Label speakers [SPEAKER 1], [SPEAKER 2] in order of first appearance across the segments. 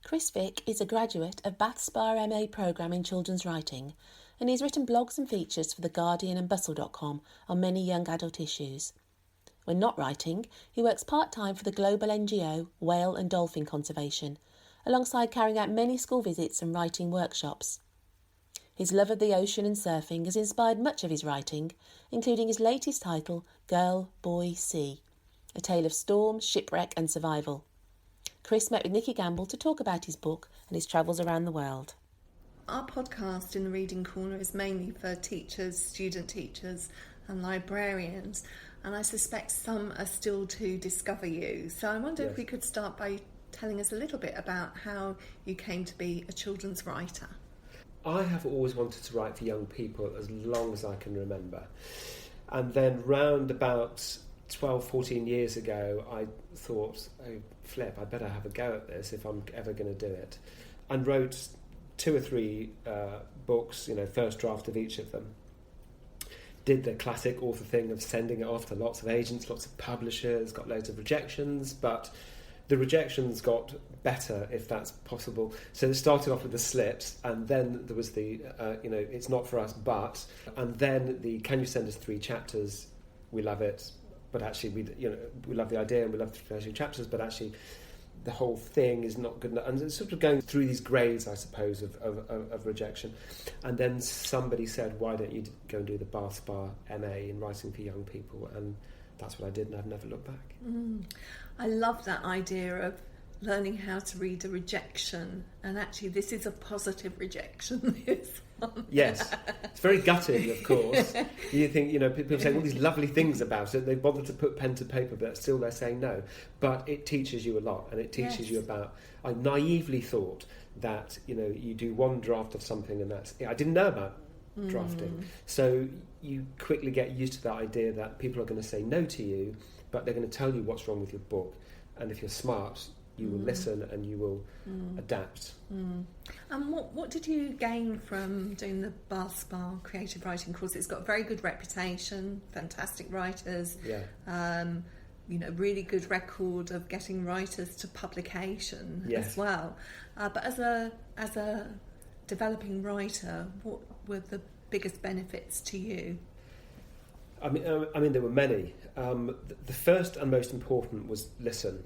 [SPEAKER 1] Chris Vick is a graduate of Bath Spa MA programme in children's writing, and he's written blogs and features for The Guardian and Bustle.com on many young adult issues. When not writing, he works part-time for the global NGO Whale and Dolphin Conservation, alongside carrying out many school visits and writing workshops. His love of the ocean and surfing has inspired much of his writing, including his latest title, Girl, Boy, Sea, a tale of storm, shipwreck and survival. Chris met with Nikki Gamble to talk about his book and his travels around the world.
[SPEAKER 2] Our podcast in the Reading Corner is mainly for teachers, student teachers and librarians, and I suspect some are still to discover you. So I wonder if we could start by telling us a little bit about how you came to be a children's writer.
[SPEAKER 3] I have always wanted to write for young people as long as I can remember. And then round about 12, 14 years ago, I thought, oh, flip, I better have a go at this if I'm ever going to do it. And wrote 2 or 3 books, first draft of each of them. Did the classic author thing of sending it off to lots of agents, lots of publishers, got loads of rejections, but the rejections got better, if that's possible. So it started off with the slips, and then there was the, it's not for us, but, and then the, can you send us 3 chapters? We love it. But actually, we love the idea and we love the first 2 chapters, but actually the whole thing is not good enough. And it's sort of going through these grades, I suppose, of rejection. And then somebody said, why don't you go and do the Bath Spa MA in writing for young people? And that's what I did, and I've never looked back.
[SPEAKER 2] I love that idea of learning how to read a rejection, and actually this is a positive rejection.
[SPEAKER 3] Yes, it's very gutting, of course. You think, people say all these lovely things about it, they bother to put pen to paper, but still they're saying no. But it teaches you a lot, and it teaches you about, I naively thought that, you do one draft of something and that's it. I didn't know about drafting. So you quickly get used to that idea that people are going to say no to you, but they're going to tell you what's wrong with your book. And if you're smart, you will listen and you will adapt.
[SPEAKER 2] And what did you gain from doing the Bath Spa creative writing course? It's got a very good reputation, fantastic writers, really good record of getting writers to publication as well. But as a developing writer, what were the biggest benefits to you?
[SPEAKER 3] I mean, there were many. The first and most important was listen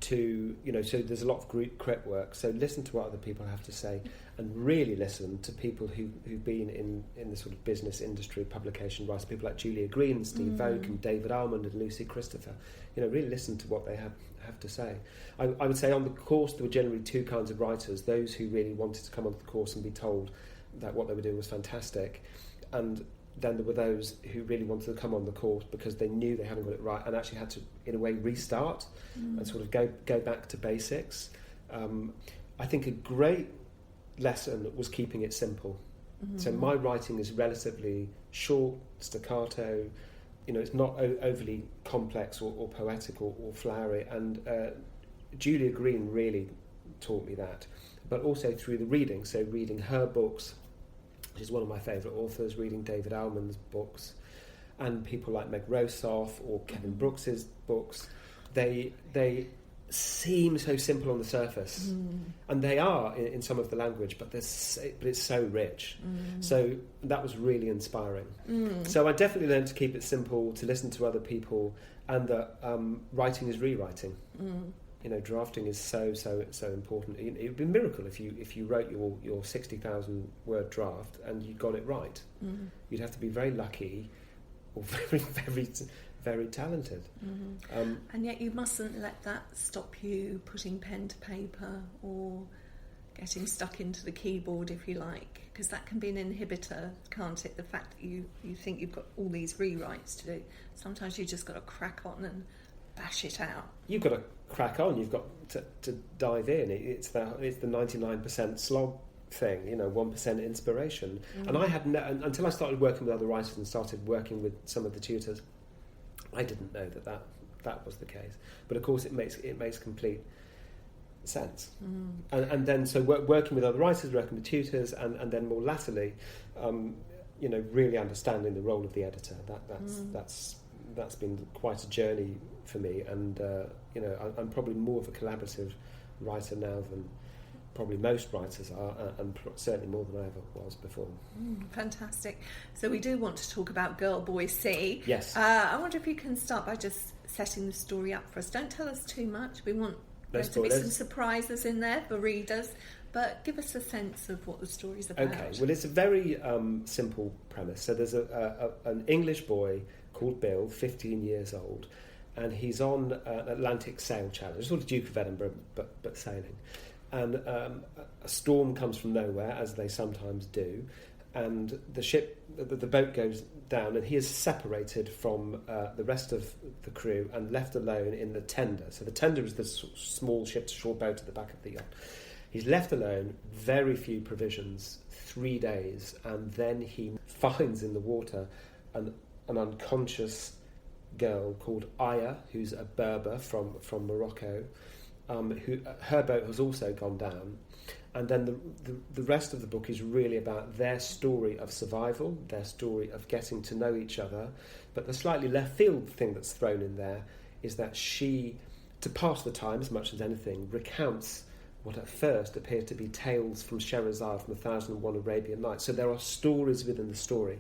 [SPEAKER 3] to, so there's a lot of group work, so listen to what other people have to say and really listen to people who've been in the sort of business industry, publication writers, people like Julia Green and Steve Vick and David Almond and Lucy Christopher. Really listen to what they have to say. I would say on the course there were generally 2 kinds of writers: those who really wanted to come onto the course and be told that what they were doing was fantastic, and then there were those who really wanted to come on the course because they knew they hadn't got it right and actually had to, in a way, restart and sort of go back to basics. I think a great lesson was keeping it simple. So my writing is relatively short, staccato. It's not overly complex or poetic or flowery. And Julia Green really taught me that, but also through the reading. So reading her books, which is one of my favourite authors, reading David Almond's books, and people like Meg Rosoff or Kevin Brooks's books, they seem so simple on the surface, and they are in some of the language, but it's so rich. So that was really inspiring. So I definitely learned to keep it simple, to listen to other people, and that writing is rewriting. Drafting is so important. It would be a miracle if you wrote your 60,000 word draft and you got it right. You'd have to be very lucky or very, very, very talented.
[SPEAKER 2] And yet you mustn't let that stop you putting pen to paper or getting stuck into the keyboard, if you like, because that can be an inhibitor, can't it? The fact that you think you've got all these rewrites to do. Sometimes you just got to crack on and bash it out.
[SPEAKER 3] You've got to crack on. You've got to dive in. It's the 99% slog thing, 1% inspiration. And I had until I started working with other writers and started working with some of the tutors, I didn't know that was the case. But of course, it makes complete sense. And then so working with other writers, working with tutors, and then more latterly, really understanding the role of the editor. That's been quite a journey for me, and I'm probably more of a collaborative writer now probably most writers are, and certainly more than I ever was before.
[SPEAKER 2] Fantastic. So we do want to talk about Girl Boy C.
[SPEAKER 3] Yes.
[SPEAKER 2] I wonder if you can start by just setting the story up for us. Don't tell us too much. We want there to be some surprises in there for readers, but give us a sense of what the story's about.
[SPEAKER 3] Okay, well, it's a very simple premise. So there's an English boy called Bill, 15 years old, and he's on an Atlantic sail challenge, sort of Duke of Edinburgh, but sailing. And a storm comes from nowhere, as they sometimes do, and the boat goes down, and he is separated from the rest of the crew and left alone in the tender. So the tender is the small ship-to-shore boat at the back of the yacht. He's left alone, very few provisions, 3 days, and then he finds in the water an unconscious girl called Aya, who's a Berber from Morocco, who her boat has also gone down. And then the rest of the book is really about their story of survival, their story of getting to know each other. But the slightly left field thing that's thrown in there is that she, to pass the time as much as anything, recounts what at first appeared to be tales from Scheherazade from 1001 Arabian Nights. So there are stories within the story.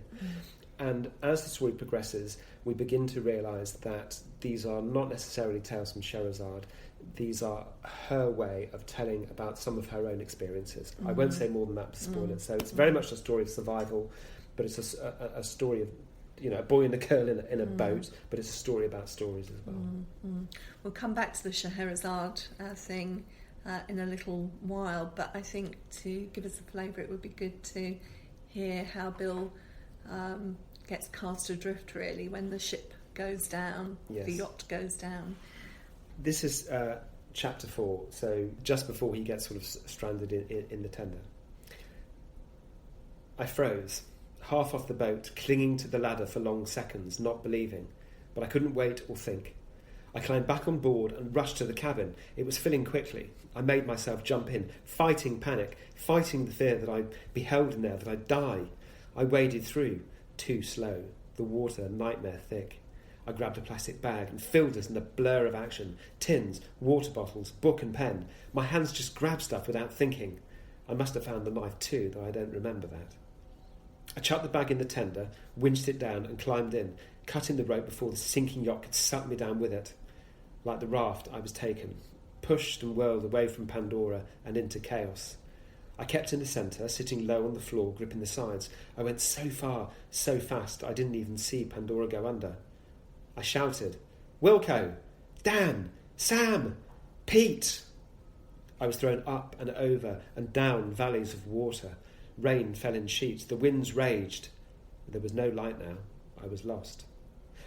[SPEAKER 3] And as the story progresses, we begin to realise that these are not necessarily tales from Scheherazade. These are her way of telling about some of her own experiences. I won't say more than that to spoil it. So it's very much a story of survival, but it's a story of, a boy and a girl in a boat, but it's a story about stories as well.
[SPEAKER 2] We'll come back to the Scheherazade thing in a little while, but I think to give us a flavour, it would be good to hear how Bill gets cast adrift, really, when the ship goes down, the yacht goes down.
[SPEAKER 3] This is chapter 4, so just before he gets sort of stranded in the tender. I froze, half off the boat, clinging to the ladder for long seconds, not believing, but I couldn't wait or think. I climbed back on board and rushed to the cabin. It was filling quickly. I made myself jump in, fighting panic, fighting the fear that I beheld in there, that I'd die. I waded through, too slow, the water nightmare thick. I grabbed a plastic bag and filled it in a blur of action. Tins, water bottles, book and pen. My hands just grabbed stuff without thinking. I must have found the knife too, though I don't remember that. I chucked the bag in the tender, winched it down and climbed in, cutting the rope before the sinking yacht could suck me down with it. Like the raft, I was taken, pushed and whirled away from Pandora and into chaos. I kept in the centre, sitting low on the floor, gripping the sides. I went so far, so fast, I didn't even see Pandora go under. I shouted, "Wilco! Dan! Sam! Pete!" I was thrown up and over and down valleys of water. Rain fell in sheets. The winds raged. There was no light now. I was lost.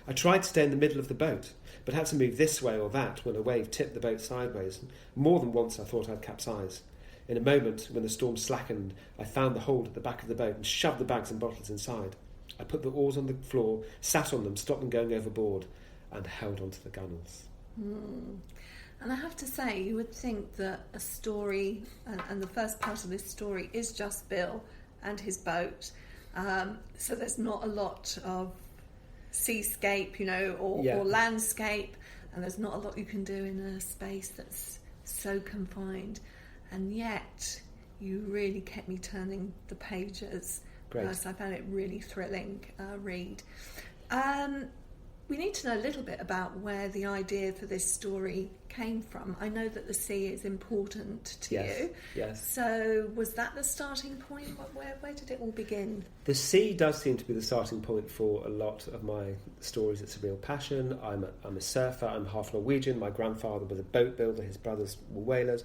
[SPEAKER 3] I tried to stay in the middle of the boat, but had to move this way or that when a wave tipped the boat sideways. More than once I thought I'd capsize. In a moment, when the storm slackened, I found the hold at the back of the boat and shoved the bags and bottles inside. I put the oars on the floor, sat on them, stopped them going overboard, and held onto the gunwales.
[SPEAKER 2] And I have to say, you would think that a story, and the first part of this story is just Bill and his boat, so there's not a lot of seascape, or landscape, and there's not a lot you can do in a space that's so confined, and yet you really kept me turning the pages.
[SPEAKER 3] Great.
[SPEAKER 2] So I found it really thrilling read. We need to know a little bit about where the idea for this story came from. I know that the sea is important to you.
[SPEAKER 3] Yes.
[SPEAKER 2] So was that the starting point? Where did it all begin?
[SPEAKER 3] The sea does seem to be the starting point for a lot of my stories. It's a real passion. I'm a surfer. I'm half Norwegian. My grandfather was a boat builder. His brothers were whalers.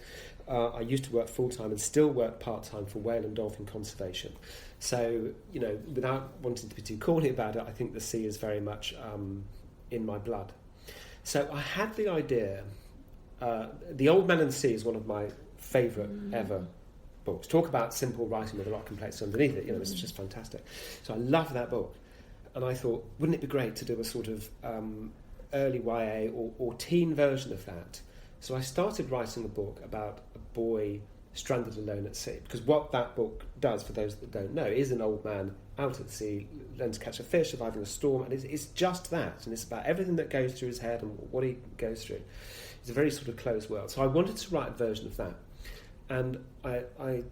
[SPEAKER 3] I used to work full-time and still work part-time for whale and dolphin conservation. So, without wanting to be too corny about it, I think the sea is very much in my blood. So I had the idea. The Old Man and the Sea is one of my favourite ever books. Talk about simple writing with a lot of complexity underneath it. It's just fantastic. So I love that book. And I thought, wouldn't it be great to do a sort of early YA or teen version of that? So I started writing a book about a boy stranded alone at sea, because what that book does, for those that don't know, is an old man out at sea, learning to catch a fish, surviving a storm, and it's just that, and it's about everything that goes through his head and what he goes through. It's a very sort of closed world. So I wanted to write a version of that. And I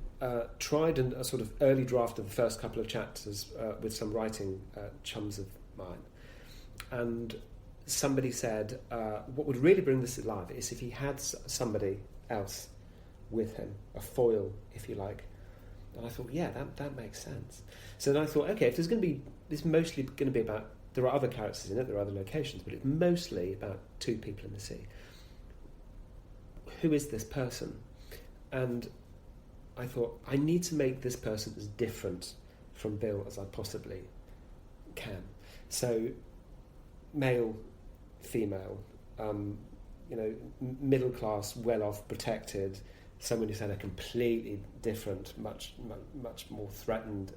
[SPEAKER 3] tried a sort of early draft of the first couple of chapters with some writing chums of mine. And somebody said, what would really bring this alive is if he had somebody else with him, a foil, if you like. And I thought, yeah, that makes sense. So then I thought, okay, if there's going to be, it's mostly going to be about, there are other characters in it, there are other locations, but it's mostly about two people in the sea. Who is this person? And I thought, I need to make this person as different from Bill as I possibly can. So, male, female, middle class, well off, protected, someone who's had a completely different, much more threatened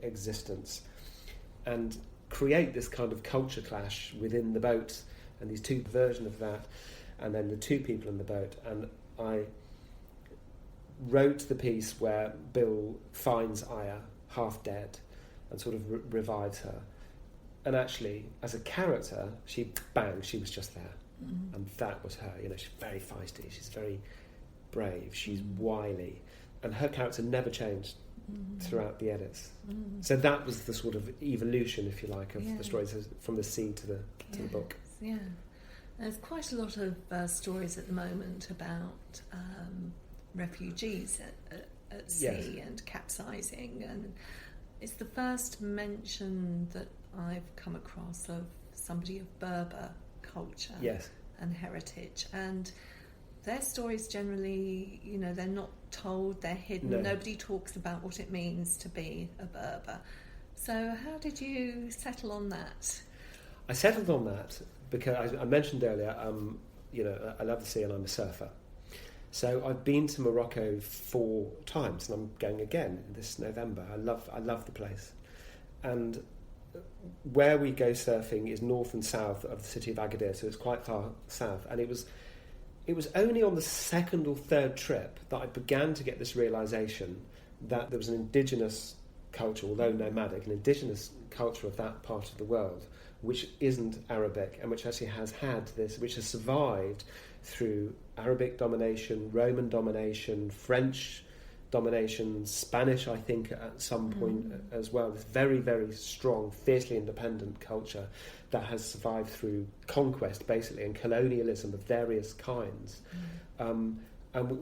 [SPEAKER 3] existence, and create this kind of culture clash within the boat, and these two versions of that, and then the two people in the boat. And I wrote the piece where Bill finds Aya half dead and sort of revives her. And actually, as a character, she was just there. Mm-hmm. And that was her. She's very feisty, she's very brave, she's wily. And her character never changed throughout the edits. Mm-hmm. So that was the sort of evolution, if you like, of the stories from the sea to the book.
[SPEAKER 2] Yeah. There's quite a lot of stories at the moment about refugees at sea and capsizing, and it's the first mention that I've come across of somebody of Berber culture and heritage, and their stories generally, they're not told, they're hidden. No. Nobody talks about what it means to be a Berber. So how did you settle on that?
[SPEAKER 3] I settled on that because I mentioned earlier, I love the sea and I'm a surfer. So I've been to Morocco 4 times, and I'm going again this November. I love the place, and where we go surfing is north and south of the city of Agadir, so it's quite far south. And it was only on the second or third trip that I began to get this realisation that there was an indigenous culture, although nomadic, an indigenous culture of that part of the world, which isn't Arabic, and which actually has had this, which has survived through Arabic domination, Roman domination, French domination, Spanish, I think, at some point as well. This very, very strong, fiercely independent culture that has survived through conquest, basically, and colonialism of various kinds. And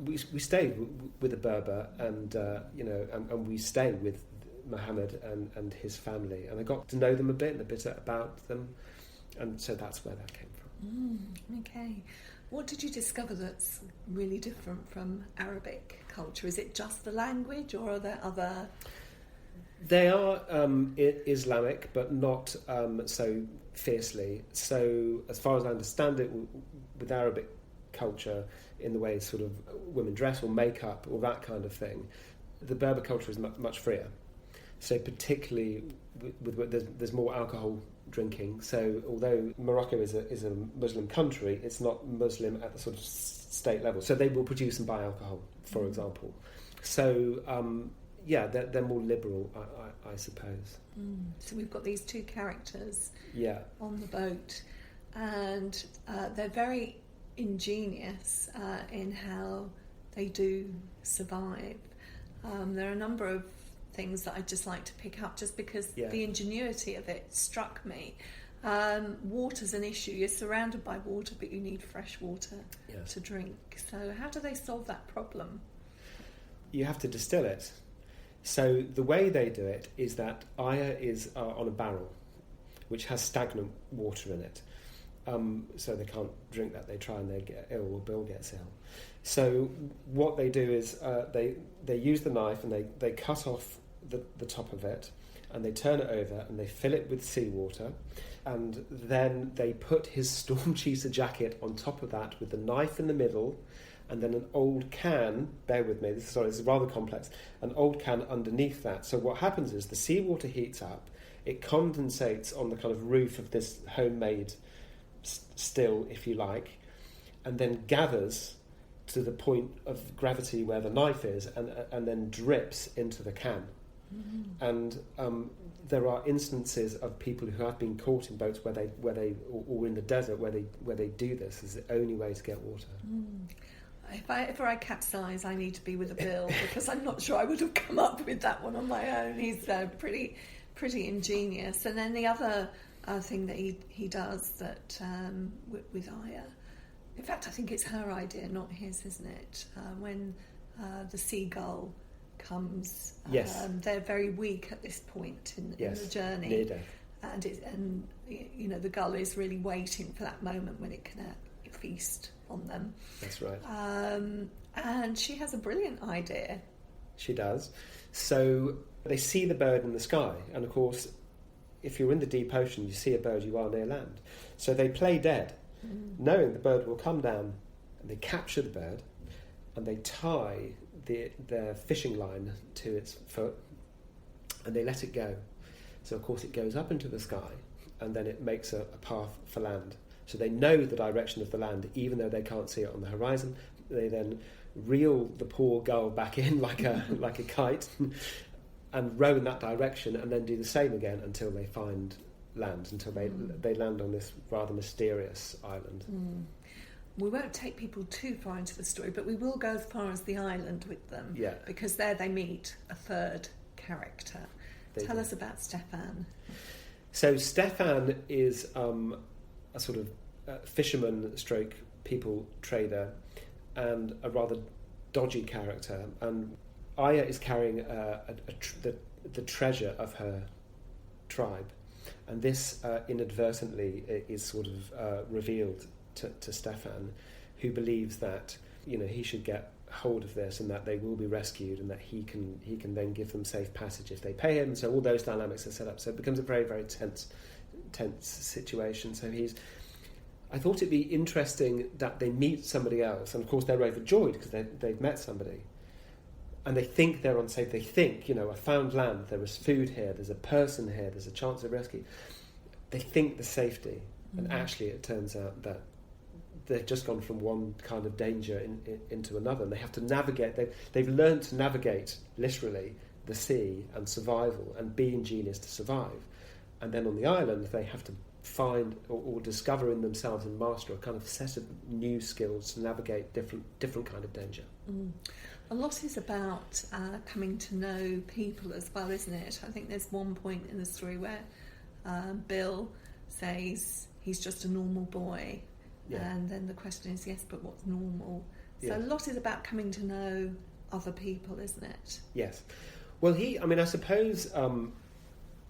[SPEAKER 3] we stayed with the Berber, and we stayed with Mohammed and his family, and I got to know them a bit and a bit about them, and so that's where that came from.
[SPEAKER 2] Okay. What did you discover that's really different from Arabic culture? Is it just the language, or are there other...
[SPEAKER 3] They are Islamic, but not so fiercely. So as far as I understand it, with Arabic culture, in the way sort of women dress or makeup or that kind of thing, the Berber culture is much freer. So particularly there's more alcohol drinking. So although Morocco is a Muslim country, it's not Muslim at the sort of state level. So they will produce and buy alcohol, for example. So they're more liberal, I suppose.
[SPEAKER 2] So we've got these two characters on the boat, and they're very ingenious in how they do survive. There are a number of things that I'd just like to pick up, just because the ingenuity of it struck me. Water's an issue. You're surrounded by water, but you need fresh water to drink. So how do they solve that problem?
[SPEAKER 3] You have to distill it. So the way they do it is that Aya is on a barrel, which has stagnant water in it. So they can't drink that. They try and they get ill, or Bill gets ill. So what they do is they use the knife and they cut off the top of it, and they turn it over and they fill it with seawater, and then they put his storm chaser jacket on top of that with the knife in the middle, and then an old can, bear with me, this is rather complex, an old can underneath that. So what happens is the seawater heats up, it condensates on the kind of roof of this homemade still, if you like, and then gathers to the point of gravity where the knife is, and then drips into the can. And there are instances of people who have been caught in boats where they or in the desert where they do this as the only way to get water.
[SPEAKER 2] If ever I capsize, I need to be with a Bill, because I'm not sure I would have come up with that one on my own. He's pretty ingenious. And then the other thing that he does that with Aya, in fact, I think it's her idea, not his, isn't it? When the seagull comes,
[SPEAKER 3] Yes.
[SPEAKER 2] they're very weak at this point in the journey.
[SPEAKER 3] Near death.
[SPEAKER 2] And you know, the gull is really waiting for that moment when it can feast on them.
[SPEAKER 3] That's right.
[SPEAKER 2] And she has a brilliant idea.
[SPEAKER 3] She does. So they see the bird in the sky, and of course, if you're in the deep ocean, you see a bird, you are near land. So they play dead, knowing the bird will come down, and they capture the bird, and they tie their fishing line to its foot, and they let it go. So of course it goes up into the sky, and then it makes a path for land. So they know the direction of the land, even though they can't see it on the horizon. They then reel the poor gull back in like a kite, and row in that direction, and then do the same again until they find land, until they land on this rather mysterious island.
[SPEAKER 2] We won't take people too far into the story, but we will go as far as the island with them.
[SPEAKER 3] Yeah.
[SPEAKER 2] Because there they meet a third character. Tell us about Stefan.
[SPEAKER 3] So Stefan is a sort of fisherman stroke people trader, and a rather dodgy character. And Aya is carrying the treasure of her tribe, and this inadvertently is sort of revealed to Stefan, who believes that he should get hold of this and that they will be rescued, and that he can then give them safe passage if they pay him. So all those dynamics are set up. So it becomes a very, very tense situation. So I thought it'd be interesting that they meet somebody else, and of course they're overjoyed because they've met somebody, and they think they're unsafe. They think, I found land, there is food here, there's a person here, there's a chance of rescue. They think the safety, and actually it turns out that they've just gone from one kind of danger into another, and they have to navigate. They've learned to navigate, literally, the sea and survival, and be ingenious to survive. And then on the island, they have to find or discover in themselves and master a kind of set of new skills to navigate different kind of danger.
[SPEAKER 2] A lot is about coming to know people as well, isn't it? I think there's one point in the story where Bill says he's just a normal boy. Yeah. And then the question is, yes, but what's normal? So a lot is about coming to know other people, isn't it?
[SPEAKER 3] Yes. Well, I suppose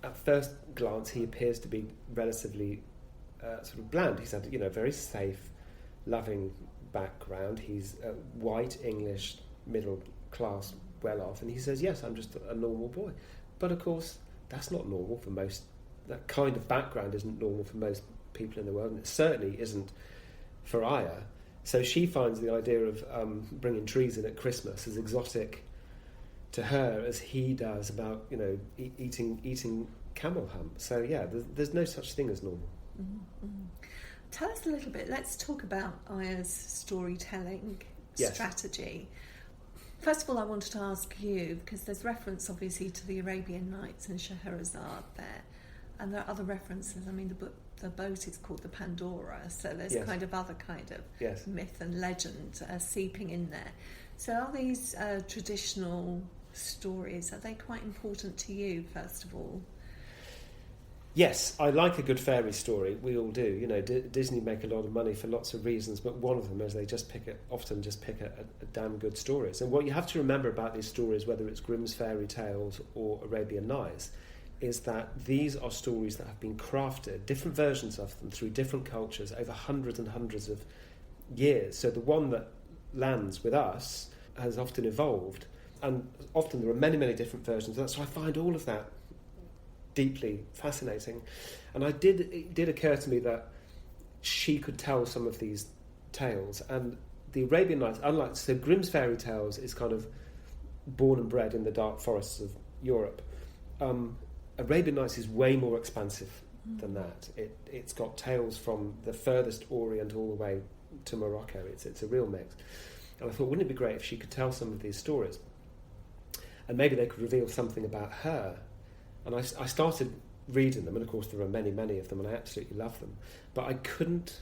[SPEAKER 3] at first glance he appears to be relatively sort of bland. He's had, a very safe, loving background. He's white, English, middle class, well off, and he says, yes, I'm just a normal boy. But of course, that's not normal for most. That kind of background isn't normal for most people in the world, and it certainly isn't for Aya. So she finds the idea of bringing trees in at Christmas as exotic to her as he does about eating camel hump. So yeah, there's no such thing as normal.
[SPEAKER 2] Tell us a little bit. Let's talk about Aya's storytelling strategy. First of all, I wanted to ask you, because there's reference obviously to the Arabian Nights and Scheherazade there, and there are other references. I mean, the boat is called the Pandora, so there's kind of other kind of myth and legend seeping in there. So are these traditional stories, are they quite important to you, first of all?
[SPEAKER 3] Yes, I like a good fairy story. We all do. Disney make a lot of money for lots of reasons, but one of them is they often just pick a damn good stories. And what you have to remember about these stories, whether it's Grimm's fairy tales or Arabian Nights, is that these are stories that have been crafted, different versions of them, through different cultures over hundreds and hundreds of years. So the one that lands with us has often evolved, and often there are many, many different versions of that. So I find all of that deeply fascinating. And it did occur to me that she could tell some of these tales, and the Arabian Nights, unlike Grimm's fairy tales, is kind of born and bred in the dark forests of Europe. Arabian Nights is way more expansive than that. It's got tales from the furthest Orient all the way to Morocco. It's a real mix. And I thought, wouldn't it be great if she could tell some of these stories? And maybe they could reveal something about her. And I started reading them, and of course there are many, many of them, and I absolutely love them. But I couldn't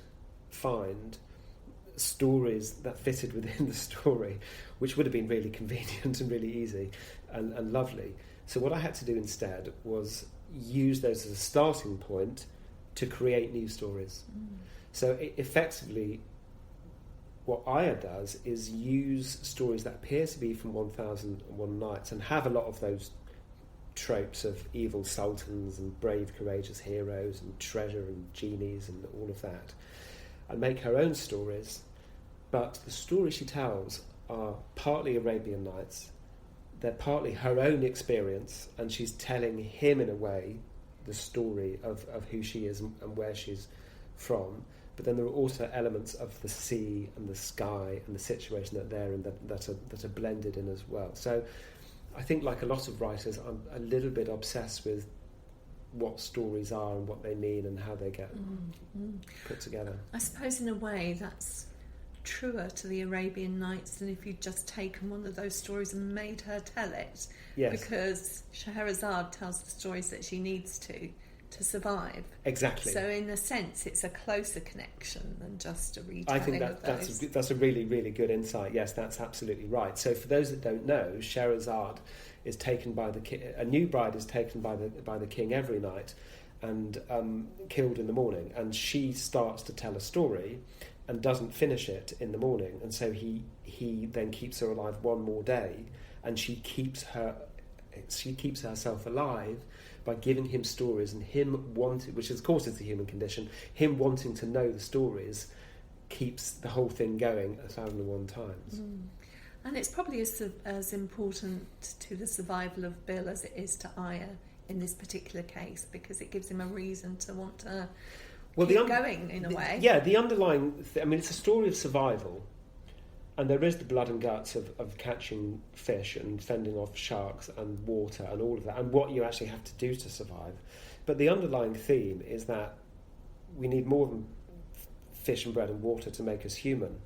[SPEAKER 3] find stories that fitted within the story, which would have been really convenient and really easy and lovely. So what I had to do instead was use those as a starting point to create new stories. So effectively, what Aya does is use stories that appear to be from 1001 Nights and have a lot of those tropes of evil sultans and brave, courageous heroes and treasure and genies and all of that, and make her own stories. But the stories she tells are partly Arabian Nights, they're partly her own experience, and she's telling him, in a way, the story of who she is and where she's from. But then there are also elements of the sea and the sky and the situation that they're in that are blended in as well. So I think, like a lot of writers, I'm a little bit obsessed with what stories are and what they mean and how they get put together.
[SPEAKER 2] I suppose in a way that's truer to the Arabian Nights than if you'd just taken one of those stories and made her tell it.
[SPEAKER 3] Yes.
[SPEAKER 2] Because Scheherazade tells the stories that she needs to survive.
[SPEAKER 3] Exactly.
[SPEAKER 2] So in a sense it's a closer connection than just a retelling
[SPEAKER 3] I think
[SPEAKER 2] of those.
[SPEAKER 3] that's a really, really good insight. Yes, that's absolutely right. So for those that don't know, Scheherazade is taken by the king. A new bride is taken by the king every night and killed in the morning, and she starts to tell a story and doesn't finish it in the morning, and so he then keeps her alive one more day, and she keeps herself alive by giving him stories, and him wanting, which of course is the human condition, him wanting to know the stories keeps the whole thing going 1,001 times.
[SPEAKER 2] And it's probably as important to the survival of Bill as it is to Aya in this particular case, because it gives him a reason to want to keep going in a way.
[SPEAKER 3] Yeah, the underlying... it's a story of survival, and there is the blood and guts of catching fish and fending off sharks and water and all of that, and what you actually have to do to survive. But the underlying theme is that we need more than fish and bread and water to make us human.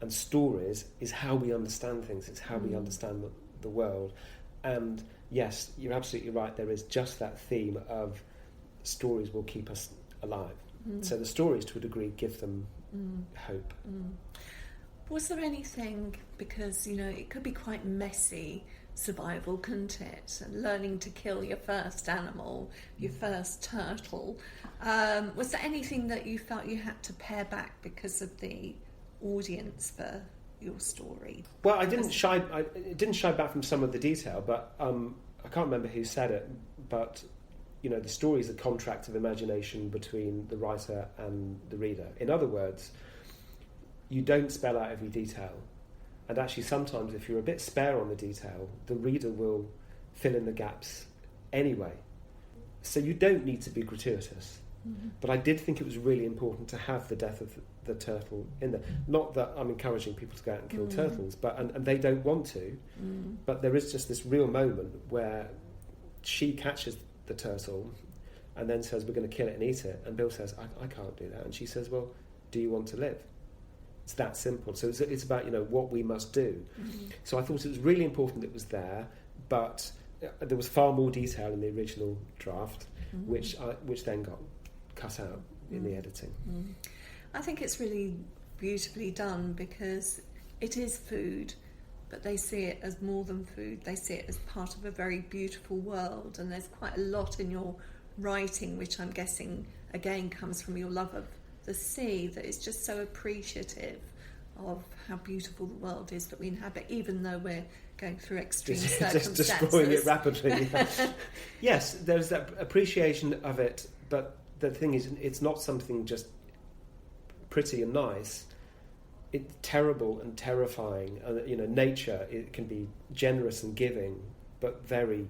[SPEAKER 3] And stories is how we understand things, it's how we understand the world. And yes, you're absolutely right, there is just that theme of stories will keep us alive. So the stories, to a degree, give them hope.
[SPEAKER 2] Was there anything, because, it could be quite messy survival, couldn't it? And learning to kill your first animal, your first turtle. Was there anything that you felt you had to pare back because of the audience for your story?
[SPEAKER 3] Well, I didn't shy back from some of the detail, but I can't remember who said it, but the story is a contract of imagination between the writer and the reader. In other words, you don't spell out every detail, and actually sometimes if you're a bit spare on the detail, the reader will fill in the gaps anyway. So you don't need to be gratuitous. But I did think it was really important to have the death of the turtle in there. Not that I'm encouraging people to go out and kill turtles, but and they don't want to, but there is just this real moment where she catches the turtle and then says, we're going to kill it and eat it, and Bill says, I can't do that, and she says, well, do you want to live? It's that simple. So it's about what we must do. So I thought it was really important it was there, but there was far more detail in the original draft, which then got cut out in the editing.
[SPEAKER 2] I think it's really beautifully done, because it is food, but they see it as more than food. They see it as part of a very beautiful world, and there's quite a lot in your writing, which I'm guessing again comes from your love of the sea, that is just so appreciative of how beautiful the world is that we inhabit, even though we're going through extreme circumstances.
[SPEAKER 3] Just destroying it rapidly. Yes, there's that appreciation of it, but the thing is, it's not something just pretty and nice. It's terrible and terrifying. Nature, it can be generous and giving, but very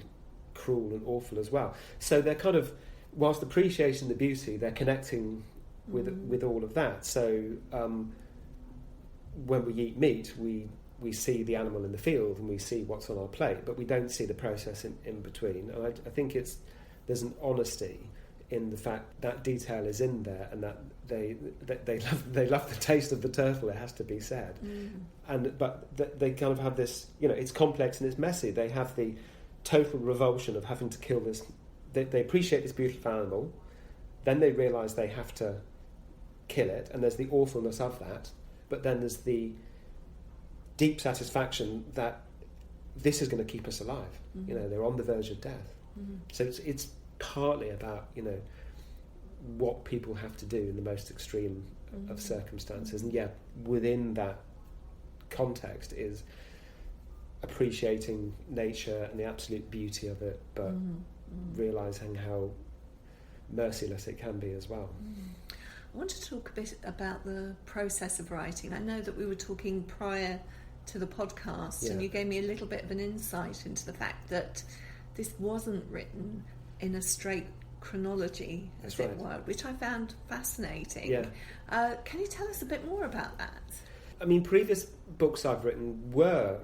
[SPEAKER 3] cruel and awful as well. So they're kind of, whilst appreciating the beauty, they're connecting with all of that. So when we eat meat, we see the animal in the field and we see what's on our plate, but we don't see the process in between. And I think there's an honesty in the fact that detail is in there, and that they love the taste of the turtle. It has to be said, but they kind of have this. It's complex and it's messy. They have the total revulsion of having to kill this. They appreciate this beautiful animal, then they realise they have to kill it, and there's the awfulness of that. but then there's the deep satisfaction that this is going to keep us alive. You know, they're on the verge of death. So it's partly about, you know, what people have to do in the most extreme of circumstances, and within that context is appreciating nature and the absolute beauty of it, but realising how merciless it can be as well.
[SPEAKER 2] I want to talk a bit about the process of writing. I know that we were talking prior to the podcast, and you gave me a little bit of an insight into the fact that this wasn't written in a straight chronology, as it were, which I found fascinating. Can you tell us a bit more about that?
[SPEAKER 3] I mean, previous books I've written were,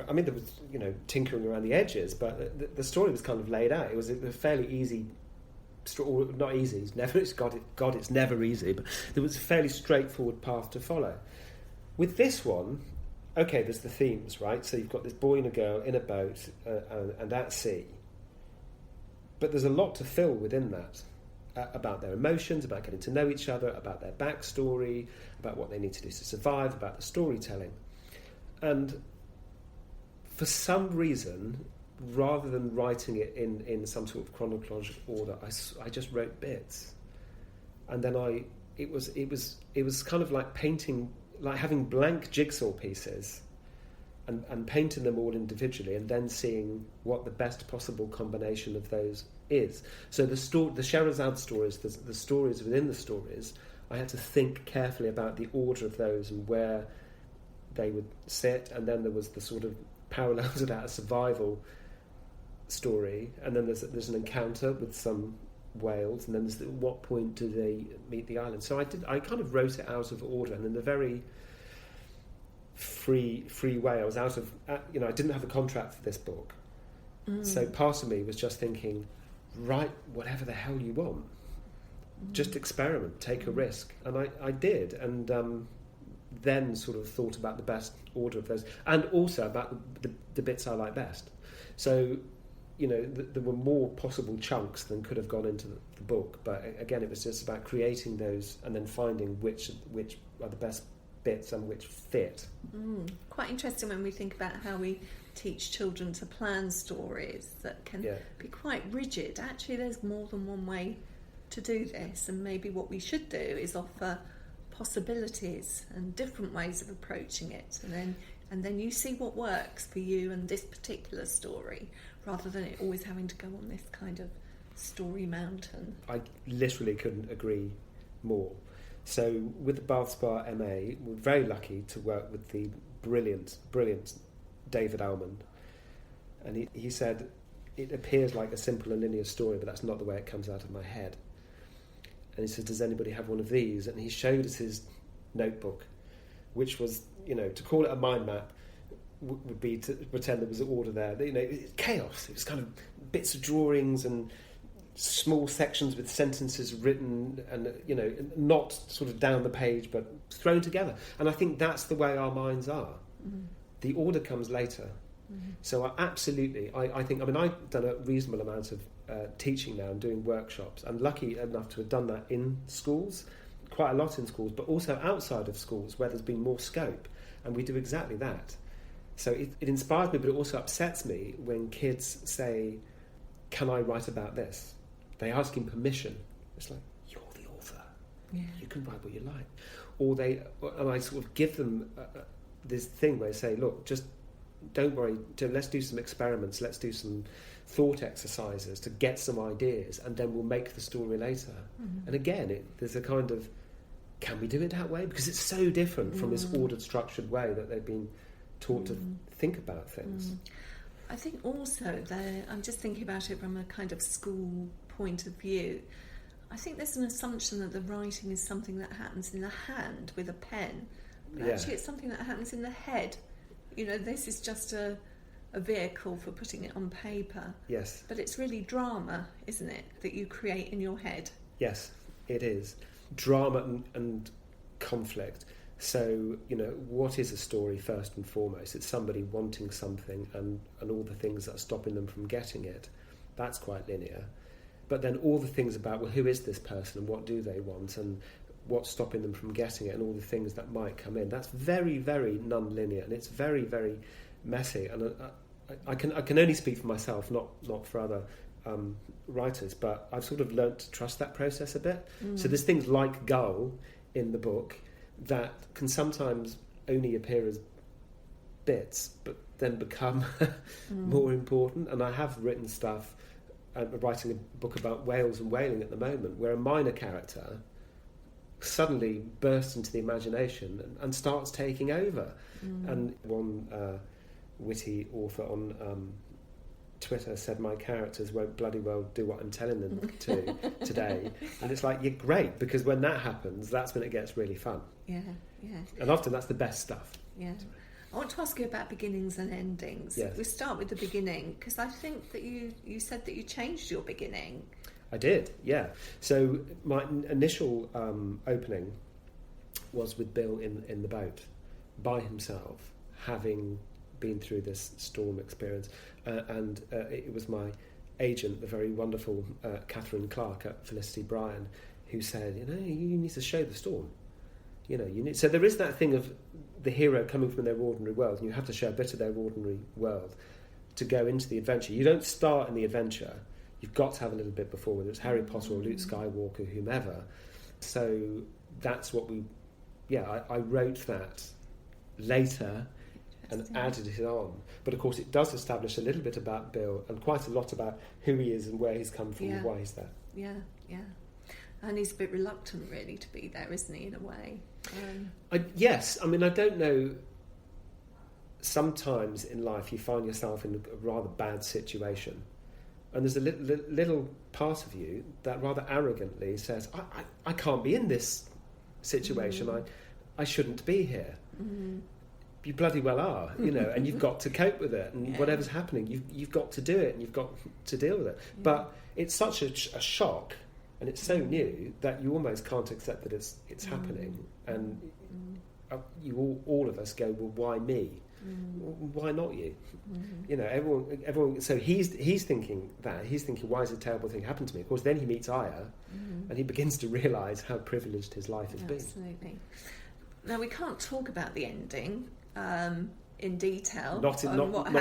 [SPEAKER 3] I mean, there was, you know, tinkering around the edges, but the story was kind of laid out. It was a fairly easy, not easy, it's never, it's never easy, but there was a fairly straightforward path to follow. With this one, okay, there's the themes, right? So you've got this boy and a girl in a boat and at sea. But there's a lot to fill within that, about their emotions, about getting to know each other, about their backstory, about what they need to do to survive, about the storytelling. And for some reason, rather than writing it in some sort of chronological order, I just wrote bits. And then it was kind of like painting, like having blank jigsaw pieces and painting them all individually, and then seeing what the best possible combination of those is. So the Scheherazade stories, the stories within the stories, I had to think carefully about the order of those and where they would sit, and then there was the sort of parallels about a survival story, and then there's an encounter with some whales, and then there's at what point do they meet the island. So I kind of wrote it out of order, and in a very free way. I was out of, you know, I didn't have a contract for this book, so part of me was just thinking, write whatever the hell you want, just experiment, take a risk, and I did, and then sort of thought about the best order of those, and also about the bits I like best. So, you know, there were more possible chunks than could have gone into the book, but again, it was just about creating those and then finding which are the best bits and which fit.
[SPEAKER 2] Quite interesting when we think about how we teach children to plan stories that can be quite rigid. Actually, there's more than one way to do this, and maybe what we should do is offer possibilities and different ways of approaching it, and then you see what works for you and this particular story, rather than it always having to go on this kind of story mountain. I
[SPEAKER 3] literally couldn't agree more. So with the Bath Spa MA, we're very lucky to work with the brilliant David Almond. And he said, it appears like a simple and linear story, but that's not the way it comes out of my head. And he said, does anybody have one of these? And he showed us his notebook, which was, you know, to call it a mind map would be to pretend there was an order there. You know, it's chaos. It was kind of bits of drawings and small sections with sentences written and, you know, not sort of down the page but thrown together. And I think that's the way our minds are. The order comes later. So I think, I mean, I've done a reasonable amount of teaching now and doing workshops. I'm lucky enough to have done that in schools, quite a lot in schools, but also outside of schools where there's been more scope, and we do exactly that. So it inspires me, but it also upsets me when kids say, can I write about this? They ask him permission. It's like, you're the author. You can write what you like. And I sort of give them this thing where I say, look, just don't worry, let's do some experiments, let's do some thought exercises to get some ideas, and then we'll make the story later. And again, there's a kind of, can we do it that way? Because it's so different from this ordered, structured way that they've been taught to think about things.
[SPEAKER 2] I think also I'm just thinking about it from a kind of school point of view. I think there's an assumption that the writing is something that happens in the hand with a pen, but actually it's something that happens in the head. You know, this is just a vehicle for putting it on paper. Yes. But it's really drama, isn't it, that you create in your head?
[SPEAKER 3] Yes, it is. Drama and conflict. So, you know, what is a story first and foremost? It's somebody wanting something and all the things that are stopping them from getting it. That's quite linear. But then all the things about, well, who is this person and what do they want and what's stopping them from getting it and all the things that might come in. That's very, very non-linear, and it's very, very messy. And I can only speak for myself, not for other writers, but I've sort of learnt to trust that process a bit. So there's things like Gull in the book that can sometimes only appear as bits, but then become more important. And I have written stuff, writing a book about whales and whaling at the moment, where a minor character suddenly bursts into the imagination and starts taking over. And one witty author on Twitter said, my characters won't bloody well do what I'm telling them to today. And it's like, you're great, because when that happens, that's when it gets really fun.
[SPEAKER 2] Yeah.
[SPEAKER 3] And often that's the best stuff.
[SPEAKER 2] Yeah. I want to ask you about beginnings and endings.
[SPEAKER 3] Yes.
[SPEAKER 2] We start with the beginning, because I think that you said that you changed your beginning.
[SPEAKER 3] I did, yeah. So my initial opening was with Bill in the boat, by himself, having been through this storm experience. And it was my agent, the very wonderful Catherine Clark at Felicity Bryan, who said, you need to show the storm. So there is that thing of the hero coming from their ordinary world, and you have to show a bit of their ordinary world to go into the adventure. You don't start in the adventure. You've got to have a little bit before, whether it's Harry Potter or Luke Skywalker, whomever. So that's what I wrote that later and added it on. But of course it does establish a little bit about Bill and quite a lot about who he is and where he's come from and why he's there.
[SPEAKER 2] Yeah. And he's a bit reluctant, really, to be there, isn't he, in a way?
[SPEAKER 3] Yes. I mean, I don't know. Sometimes in life you find yourself in a rather bad situation, and there's a little part of you that rather arrogantly says, I can't be in this situation. I shouldn't be here. You bloody well are, and you've got to cope with it, and whatever's happening, you've got to do it, and you've got to deal with it. But it's such a shock, and it's so new that you almost can't accept that it's happening, and all of us go, well, why me? Why not you? Everyone. So he's thinking that. He's thinking, why is a terrible thing happened to me? Of course, then he meets Aya, and he begins to realise how privileged his life has been.
[SPEAKER 2] Absolutely. Now, we can't talk about the ending in detail.
[SPEAKER 3] Not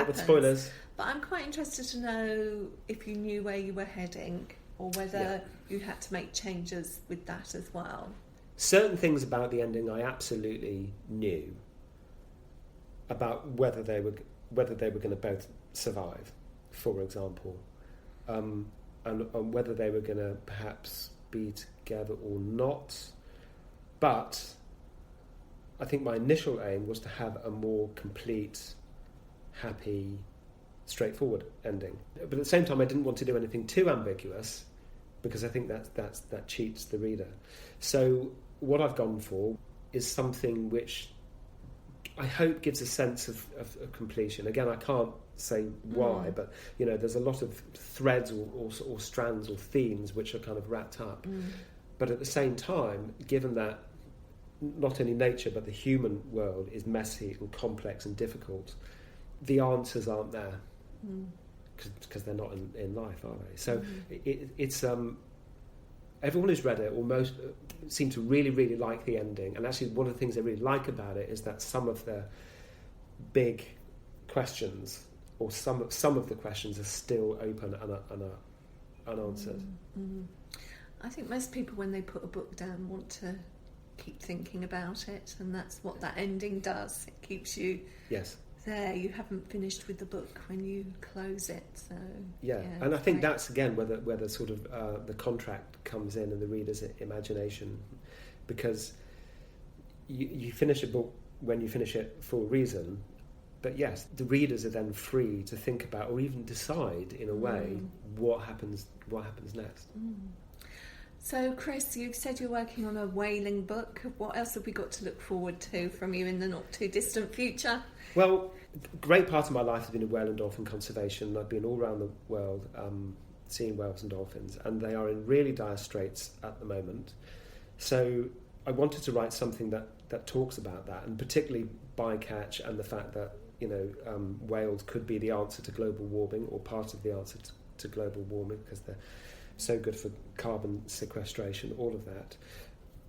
[SPEAKER 3] with spoilers.
[SPEAKER 2] But I'm quite interested to know if you knew where you were heading, or whether you had to make changes with that as well.
[SPEAKER 3] Certain things about the ending I absolutely knew about whether they were going to both survive, for example, and whether they were going to perhaps be together or not. But I think my initial aim was to have a more complete, happy, straightforward ending. But at the same time, I didn't want to do anything too ambiguous, because I think that cheats the reader. So what I've gone for is something which I hope gives a sense of completion. Again, I can't say why, but there's a lot of threads or strands or themes which are kind of wrapped up. But at the same time, given that not only nature but the human world is messy and complex and difficult, the answers aren't there, because they're not in life, are they? So it's everyone who's read it almost seem to really, really like the ending. And actually, one of the things they really like about it is that some of the big questions, or some of the questions, are still open and are unanswered.
[SPEAKER 2] I think most people, when they put a book down, want to keep thinking about it, and that's what that ending does. It keeps you there. You haven't finished with the book when you close it. So
[SPEAKER 3] and I think that's again where the sort of the contract comes in and the reader's imagination, because you finish a book when you finish it for a reason, but yes, the readers are then free to think about or even decide in a way what happens next.
[SPEAKER 2] So, Chris, you've said you're working on a whaling book. What else have we got to look forward to from you in the not too distant future?
[SPEAKER 3] Well, a great part of my life has been in whale and dolphin conservation. I've been all around the world seeing whales and dolphins, and they are in really dire straits at the moment. So I wanted to write something that talks about that, and particularly bycatch and the fact that whales could be the answer to global warming, or part of the answer to global warming, because they're so good for carbon sequestration, all of that.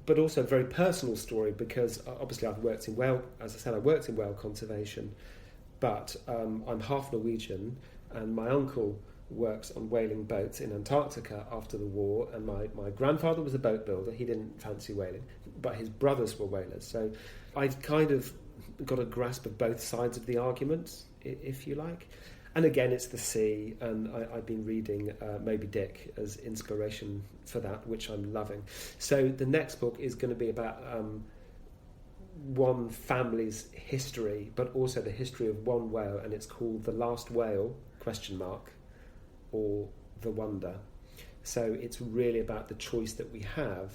[SPEAKER 3] but also a very personal story, because obviously I've worked in whale, as I said, I worked in whale conservation, but I'm half Norwegian, and my uncle works on whaling boats in Antarctica after the war, and my grandfather was a boat builder. He didn't fancy whaling, but his brothers were whalers. So I've kind of got a grasp of both sides of the argument, if you like. And again, it's the sea, and I've been reading Moby Dick as inspiration for that, which I'm loving. So the next book is going to be about one family's history, but also the history of one whale, and it's called The Last Whale, ? Or The Wonder. So it's really about the choice that we have,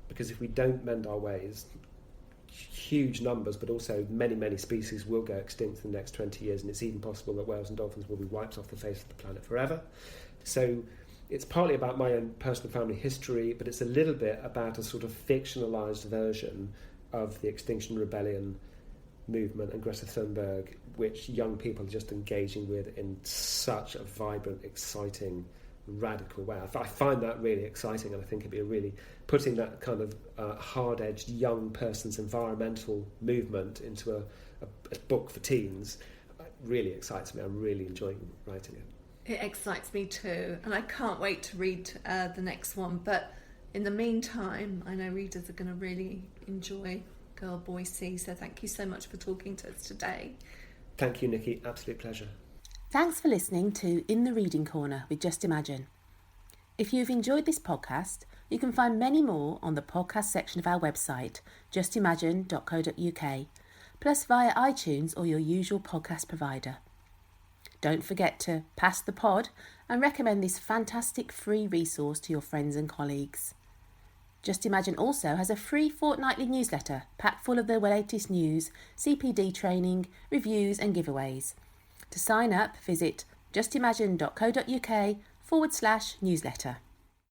[SPEAKER 3] because if we don't mend our ways, huge numbers, but also many, many species will go extinct in the next 20 years, and it's even possible that whales and dolphins will be wiped off the face of the planet forever. So it's partly about my own personal family history, but it's a little bit about a sort of fictionalised version of the Extinction Rebellion movement and Greta Thunberg, which young people are just engaging with in such a vibrant, exciting, radical way. I find that really exciting, and I think it'd be a really putting that kind of hard-edged young person's environmental movement into a book for teens really excites me. I'm really enjoying writing it.
[SPEAKER 2] It excites me too, and I can't wait to read the next one. But in the meantime, I know readers are going to really enjoy Girl, Boy, Sea. So thank you so much for talking to us today.
[SPEAKER 3] Thank you, Nikki. Absolute pleasure.
[SPEAKER 1] Thanks for listening to In the Reading Corner with Just Imagine. If you've enjoyed this podcast, you can find many more on the podcast section of our website, justimagine.co.uk, plus via iTunes or your usual podcast provider. Don't forget to pass the pod and recommend this fantastic free resource to your friends and colleagues. Just Imagine also has a free fortnightly newsletter packed full of the latest news, CPD training, reviews and giveaways. To sign up, visit justimagine.co.uk/newsletter.